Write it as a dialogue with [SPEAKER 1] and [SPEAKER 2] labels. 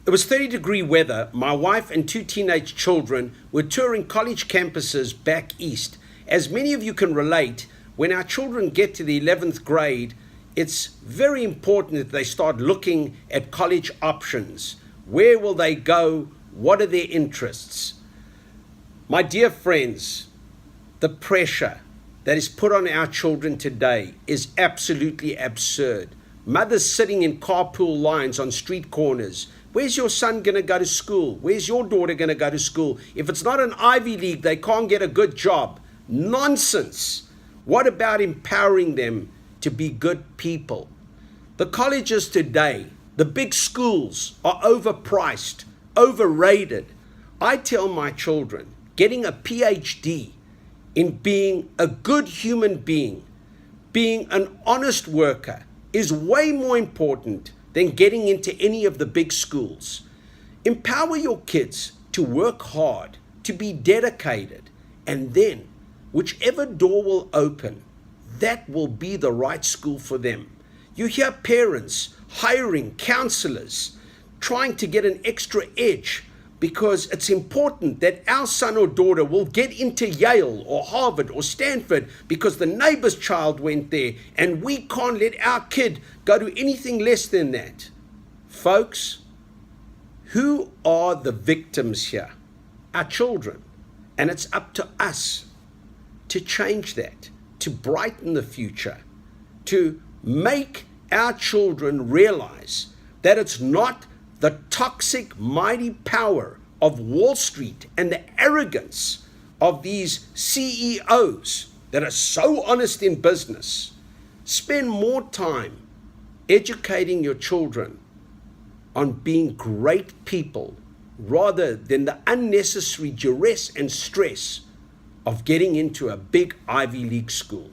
[SPEAKER 1] It was 30-degree weather. My wife and two teenage children were touring college campuses back east. As many of you can relate, when our children get to the 11th grade, it's very important that they start looking at college options. Where will they go? What are their interests? My dear friends, the pressure that is put on our children today is absolutely absurd. Mothers sitting in carpool lines on street corners. Where's your son going to go to school? Where's your daughter going to go to school? If it's not an Ivy League, they can't get a good job. Nonsense. What about empowering them to be good people? The colleges today, the big schools are overpriced, overrated. I tell my children, getting a PhD in being a good human being an honest worker, is way more important than getting into any of the big schools. Empower your kids to work hard, to be dedicated, and then whichever door will open, that will be the right school for them. You hear parents hiring counselors, trying to get an extra edge because it's important that our son or daughter will get into Yale or Harvard or Stanford because the neighbor's child went there, and we can't let our kid go to anything less than that. Folks, who are the victims here? Our children. And it's up to us to change that, to brighten the future, to make our children realize that it's not the toxic, mighty power of Wall Street and the arrogance of these CEOs that are so honest in business. Spend more time educating your children on being great people rather than the unnecessary duress and stress of getting into a big Ivy League school.